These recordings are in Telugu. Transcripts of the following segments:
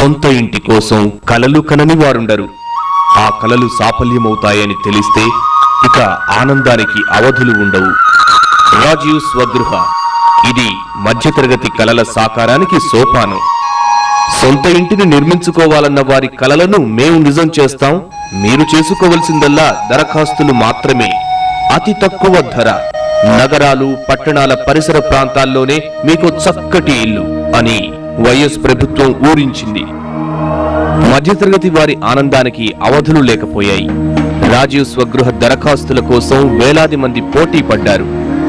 సొంత ఇంటి కోసం కలలు కనని వారుండరు. ఆ కలలు సాఫల్యమవుతాయని తెలిస్తే ఇక ఆనందానికి అవధులు ఉండవు. రాజీవ్ స్వగృహ ఇది మధ్యతరగతి కలల సాకారానికి సోపానం. సొంత ఇంటిని నిర్మించుకోవాలన్న వారి కలలను మేము నిజం చేస్తాం. మీరు చేసుకోవలసిందల్లా దరఖాస్తులు మాత్రమే. అతి తక్కువ ధర, నగరాలు పట్టణాల పరిసర ప్రాంతాల్లోనే మీకు చక్కటి ఇల్లు అని వైఎస్ ప్రభుత్వం ఊరించింది. మధ్యతరగతి వారి ఆనందానికి అవధులు లేకపోయాయి. రాజీవ్ స్వగృహ దరఖాస్తుల కోసం వేలాది మంది పోటీ పడ్డారు.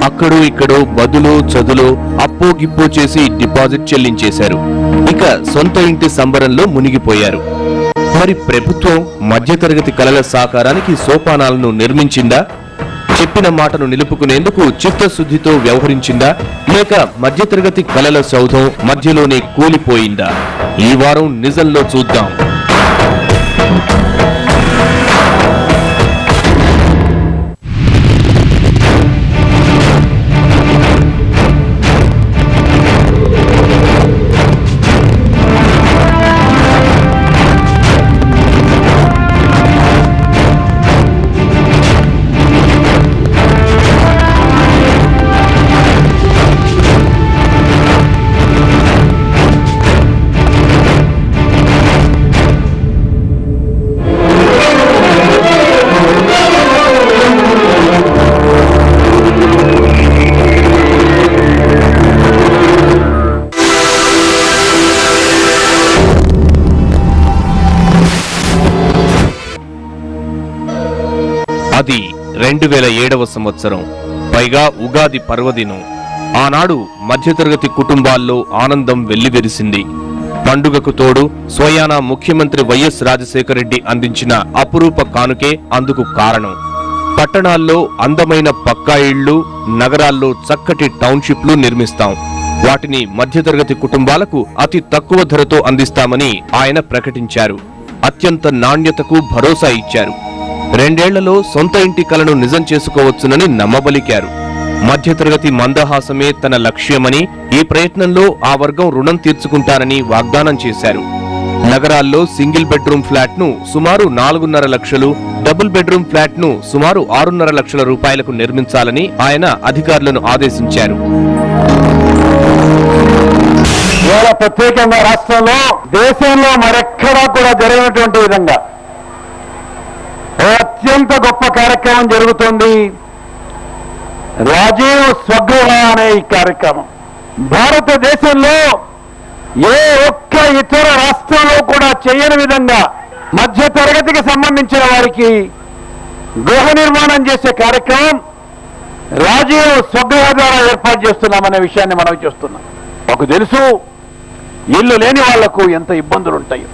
అక్కడో ఇక్కడో బదులో చదులో అప్పో గిప్పో చేసి డిపాజిట్ చెల్లించేశారు. ఇక సొంత ఇంటి సంబరంలో మునిగిపోయారు. మరి ప్రభుత్వం మధ్యతరగతి కలల సాకారానికి సోపానాలను నిర్మించిందా? చెప్పిన మాటను నిలుపుకునేందుకు చిత్తశుద్ధితో వ్యవహరించిందా? లేక మధ్యతరగతి కలల సౌధం మధ్యలోనే కూలిపోయిందా? ఈ వారం నిజంలో చూద్దాం. అది 2007వ సంవత్సరం, పైగా ఉగాది పర్వదినం. ఆనాడు మధ్యతరగతి కుటుంబాల్లో ఆనందం వెల్లివిరిసింది. పండుగకు తోడు స్వయానా ముఖ్యమంత్రి వైఎస్ రాజశేఖర రెడ్డి అందించిన అపురూప కానుకే అందుకు కారణం. పట్టణాల్లో అందమైన పక్కా ఇళ్లు, నగరాల్లో చక్కటి టౌన్షిప్లు నిర్మిస్తాం. వాటిని మధ్యతరగతి కుటుంబాలకు అతి తక్కువ ధరతో అందిస్తామని ఆయన ప్రకటించారు. అత్యంత నాణ్యతకు భరోసా ఇచ్చారు. 2 ఏళ్లలో సొంత ఇంటి కలను నిజం చేసుకోవచ్చునని నమ్మబలికారు. మధ్యతరగతి మందహాసమే తన లక్ష్యమని, ఈ ప్రయత్నంలో ఆ వర్గం రుణం తీర్చుకుంటానని వాగ్దానం చేశారు. నగరాల్లో సింగిల్ బెడ్రూమ్ ఫ్లాట్ ను సుమారు 4.5 లక్షలు, డబుల్ బెడ్రూమ్ ఫ్లాట్ ను సుమారు 6.5 లక్షల రూపాయలకు నిర్మించాలని ఆయన అధికారులను ఆదేశించారు. ప్రత్యేకంగా రాష్ట్రంలో, దేశంలో మరెక్కడా కూడా జరిగినటువంటి విధంగా అత్యంత గొప్ప కార్యక్రమం జరుగుతుంది. రాజీవ్ స్వగృహ అనే ఈ కార్యక్రమం భారతదేశంలో ఏ ఒక్క ఇతర రాష్ట్రంలో కూడా చేయని విధంగా మధ్య తరగతికి సంబంధించిన వారికి గృహ నిర్మాణం చేసే కార్యక్రమం రాజీవ్ స్వగృహ ద్వారా ఏర్పాటు చేస్తున్నామనే విషయాన్ని మనం చూస్తున్నాం. మాకు తెలుసు ఇల్లు లేని వాళ్లకు ఎంత ఇబ్బందులు ఉంటాయో.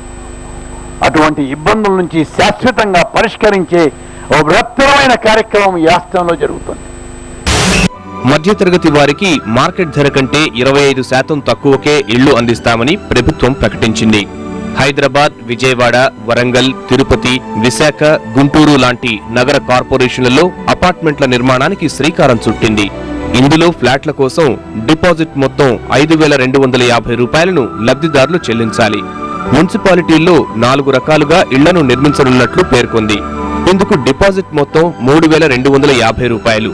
అటువంటి ఇబ్బందుల నుంచి శాశ్వతంగా పరిష్కరించే ఓ బృహత్తరమైన కార్యక్రమం ఈ రాష్ట్రంలో జరుగుతుంది. మధ్యతరగతి వారికి మార్కెట్ ధర కంటే 25% తక్కువకే ఇళ్లు అందిస్తామని ప్రభుత్వం ప్రకటించింది. హైదరాబాద్, విజయవాడ, వరంగల్, తిరుపతి, విశాఖ, గుంటూరు లాంటి నగర కార్పొరేషన్లలో అపార్ట్మెంట్ల నిర్మాణానికి శ్రీకారం చుట్టింది. ఇందులో ఫ్లాట్ల కోసం డిపాజిట్ మొత్తం 5,250 రూపాయలను లబ్ధిదారులు చెల్లించాలి. మున్సిపాలిటీల్లో 4 రకాలుగా ఇళ్లను నిర్మించనున్నట్లు పేర్కొంది. ఇందుకు డిపాజిట్ మొత్తం 3,250 రూపాయలు.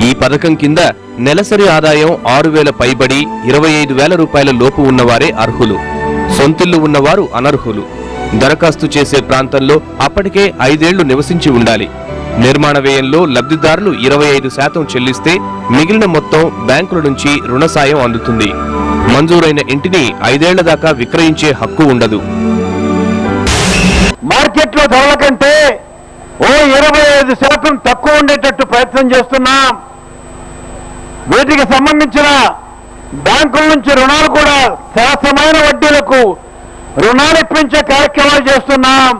ఈ పథకం కింద నెలసరి ఆదాయం 6,000 పైబడి 25,000 రూపాయల లోపు ఉన్నవారే అర్హులు. సొంతిల్లు ఉన్నవారు అనర్హులు. దరఖాస్తు చేసే ప్రాంతంలో అప్పటికే 5 ఏళ్లు నివసించి ఉండాలి. నిర్మాణ వ్యయంలో లబ్ధిదారులు 25% చెల్లిస్తే మిగిలిన మొత్తం బ్యాంకుల నుంచి రుణ సాయం అందుతుంది. మంజూరైన ఇంటిని 5 ఏళ్ల దాకా విక్రయించే హక్కు ఉండదు. మార్కెట్లో ధరల కంటే ఓ 25% తక్కువ ఉండేటట్టు ప్రయత్నం చేస్తున్నాం. వీటికి సంబంధించిన బ్యాంకుల నుంచి రుణాలు కూడా సరసమైన వడ్డీలకు రుణాలు ఇప్పించే కార్యక్రమాలు చేస్తున్నాం.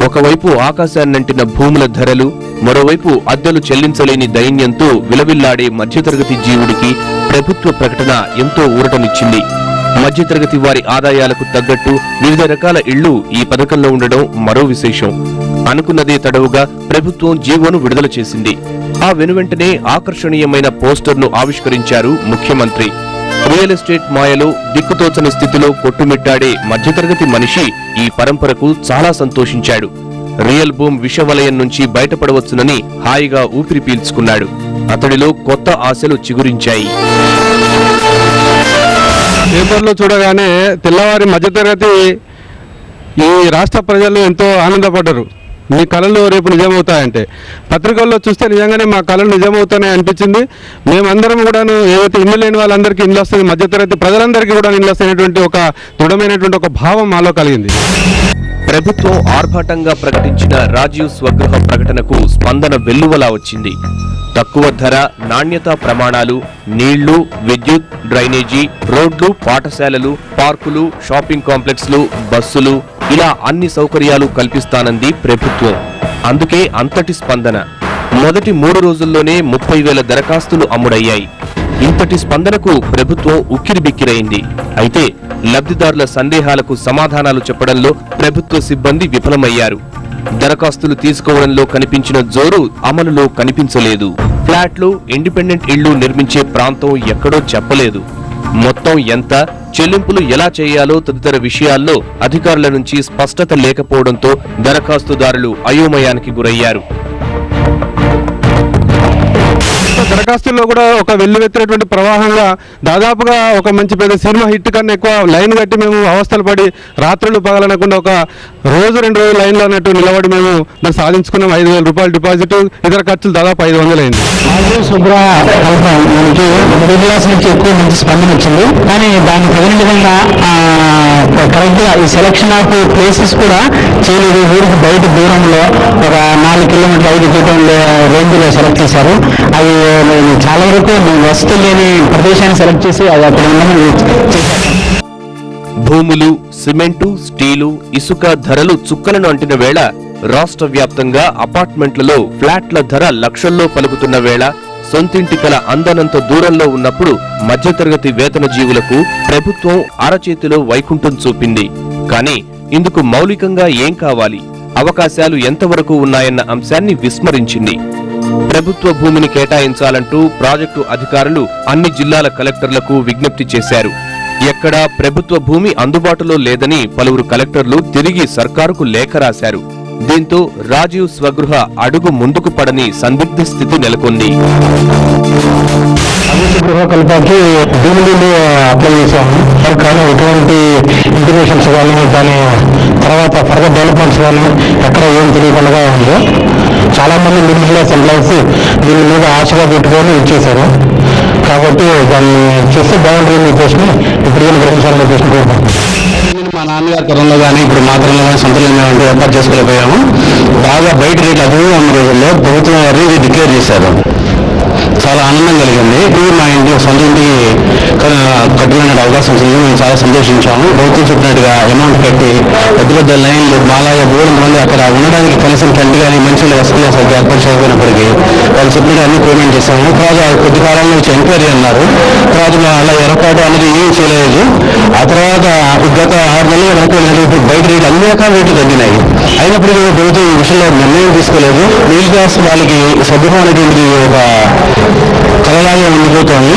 ఒకవైపు ఆకాశాన్నంటిన భూముల ధరలు, మరోవైపు అద్దెలు చెల్లించలేని దైన్యంతో విలవిల్లాడే మధ్యతరగతి జీవుడికి ప్రభుత్వ ప్రకటన ఎంతో ఊరటనిచ్చింది. మధ్యతరగతి వారి ఆదాయాలకు తగ్గట్టు వివిధ రకాల ఇళ్లు ఈ పథకంలో ఉండడం మరో విశేషం. అనుకున్నదే తడవుగా ప్రభుత్వం జీవోను విడుదల చేసింది. ఆ వెనువెంటనే ఆకర్షణీయమైన పోస్టర్ను ఆవిష్కరించారు ముఖ్యమంత్రి. రియల్ ఎస్టేట్ మాయలో దిక్కుతోచని స్థితిలో కొట్టుమిట్టాడే మధ్యతరగతి మనిషి ఈ పరంపరకు చాలా సంతోషించాడు. రియల్ భూమ్ విషవలయం నుంచి బయటపడవచ్చునని హాయిగా ఊపిరి పీల్చుకున్నాడు. అతడిలో కొత్త ఆశలు చిగురించాయి. పేపర్లో చూడగానే తెల్లవారి మధ్యతరగతి ఈ రాష్ట్ర ప్రజలు ఎంతో ఆనందపడ్డారు. మీ కళలు రేపు నిజమవుతాయంటే పత్రికల్లో చూస్తే నిజంగానే మా కళలు నిజమవుతాయని అనిపించింది. మేమందరం కూడాను ఏవైతే ఇల్లు లేని వాళ్ళందరికీ ఇల్లు వస్తుంది, మధ్యతరగతి ప్రజలందరికీ కూడా ఇల్లు వస్తున్నటువంటి ఒక దృఢమైనటువంటి ఒక భావం మాలో కలిగింది. ప్రభుత్వం ఆర్భాటంగా ప్రకటించిన రాజీవ్ స్వగృహ ప్రకటనకు స్పందన వెల్లువలా వచ్చింది. తక్కువ ధర, నాణ్యతా ప్రమాణాలు, నీళ్లు, విద్యుత్, డ్రైనేజీ, రోడ్లు, పాఠశాలలు, పార్కులు, షాపింగ్ కాంప్లెక్స్లు, బస్సులు ఇలా అన్ని సౌకర్యాలు కల్పిస్తానంది ప్రభుత్వం. అందుకే అంతటి స్పందన. మొదటి 3 రోజుల్లోనే 30,000 దరఖాస్తులు అమ్ముడయ్యాయి. ఇంతటి స్పందనకు ప్రభుత్వం ఉక్కిరిబిక్కిరైంది. అయితే లబ్ధిదారుల సందేహాలకు సమాధానాలు చెప్పడంలో ప్రభుత్వ సిబ్బంది విఫలమయ్యారు. దరఖాస్తులు తీసుకోవడంలో కనిపించిన జోరు అమలులో కనిపించలేదు. ఫ్లాట్లు, ఇండిపెండెంట్ ఇళ్లు నిర్మించే ప్రాంతం ఎక్కడో చెప్పలేదు. మొత్తం ఎంత, చెల్లింపులు ఎలా చేయాలో తదితర విషయాల్లో అధికారుల నుంచి స్పష్టత లేకపోవడంతో దరఖాస్తుదారులు అయోమయానికి గురయ్యారు. దరఖాస్తుల్లో కూడా ఒక వెల్లువెత్తినటువంటి ప్రవాహంగా దాదాపుగా ఒక మంచి పెద్ద సినిమా హిట్ కన్నా ఎక్కువ లైన్ కట్టి మేము అవస్థలు పడి రాత్రులు పగలనకుండా ఒక రోజు 2 రోజులు లైన్లో అన్నట్టు నిలబడి మేము దాన్ని సాధించుకున్నాం. 5,000 రూపాయలు డిపాజిట్, ఇతర ఖర్చులు దాదాపు 500 అయింది. మనకి మిడిల్ క్లాస్ నుంచి ఎక్కువ మంచి స్పందన వచ్చింది. కానీ దాన్ని తగిన విధంగా కరెక్ట్గా ఈ సెలక్షన్ ఆఫ్ ప్లేసెస్ కూడా చేయలేదు. ఊరికి బయట దూరంలో ఒక 4 కిలోమీటర్లు 5 కిలోమీటర్ల రేంజ్లో సెలెక్ట్ చేశారు. అవి చాలా వరకు వసతి లేని ప్రదేశాన్ని సెలెక్ట్ చేసి అది అక్కడ ఉన్నది చేశారు. భూములు, సిమెంటు, స్టీలు, ఇసుక ధరలు చుక్కలను అంటిన వేళ రాష్ట్ర వ్యాప్తంగా అపార్ట్మెంట్లలో ఫ్లాట్ల ధర లక్షల్లో పలుకుతున్న వేళ సొంతింటి కల అందనంత దూరంలో ఉన్నప్పుడు మధ్యతరగతి వేతన జీవులకు ప్రభుత్వం అరచేతిలో వైకుంఠం చూపింది. కానీ ఇందుకు మౌలికంగా ఏం కావాలి, అవకాశాలు ఎంతవరకు ఉన్నాయన్న అంశాన్ని విస్మరించింది. ప్రభుత్వ భూమిని కేటాయించాలంటూ ప్రాజెక్టు అధికారులు అన్ని జిల్లాల కలెక్టర్లకు విజ్ఞప్తి చేశారు. ఎక్కడా ప్రభుత్వ భూమి అందుబాటులో లేదని పలువురు కలెక్టర్లు తిరిగి సర్కారుకు లేఖ రాశారు. దీంతో రాజీవ్ స్వగృహ అడుగు ముందుకు పడని సందిగ్ధ స్థితి నెలకొంది. గృహ కల్పకి భూములు అప్లై చేశాము. కానీ ఎటువంటి ఇంటిగ్రేషన్స్ కానీ దాని తర్వాత ఫర్దర్ డెవలప్మెంట్స్ కానీ ఎక్కడ ఏం తెలియకుండా ఉందో చాలా మంది మిడిల్ క్లాస్ ఎంప్లాయీస్ దీని మీద ఆశగా పెట్టుకొని ఇచ్చేశారు. కాబట్టి దాన్ని చేస్తే బాగుంటుంది ఉద్దేశం ఇప్పుడు గ్రహించాలని ఉద్దేశం కోరుకుంటున్నాను. మా నాన్నగారి తరంలో కానీ ఇప్పుడు మా తరంలో కానీ సొంతంగా ఏర్పాటు చేసుకోలేకపోయాము. బాగా బయట రేట్లు అభివృద్ధి ఉన్న రోజుల్లో ప్రభుత్వం వారు ఇది డిక్లేర్ చేశారు. చాలా ఆనందం కలిగింది. ఇది మా ఇంటి సొంత ఇంటికి కట్టుకునే అవకాశం వచ్చింది. మేము చాలా సంతోషించాము. ప్రభుత్వం చెప్పినట్టుగా అమౌంట్ కట్టి పెద్ద పెద్ద లైన్లు బాలాగా 300 మంది అక్కడ ఉండడానికి కనీసం టెంట్ కానీ మంచి వసతులు సరిగ్గా ఏర్పాటు చేయకపోయినప్పటికీ వాళ్ళు చెప్పినట్టు అన్ని పేమెంట్ చేశాము. తర్వాత కొద్ది కాలంలో వచ్చి ఎంక్వైరీ అన్నారు. తర్వాత అలా ఏర్పాటు అనేది ఏం చేయలేదు. ఆ తర్వాత గత 6 నెలలు వెనక బయట రేట్లు అన్ని రకాల రేట్లు తగ్గినాయి. అయినప్పటికీ ప్రభుత్వం ఈ విషయంలో నిర్ణయం తీసుకోలేదు. మిడిల్ క్లాస్ వాళ్ళకి సభ్యం అనేటువంటిది ఒక కళలాగా ఉండిపోతుంది.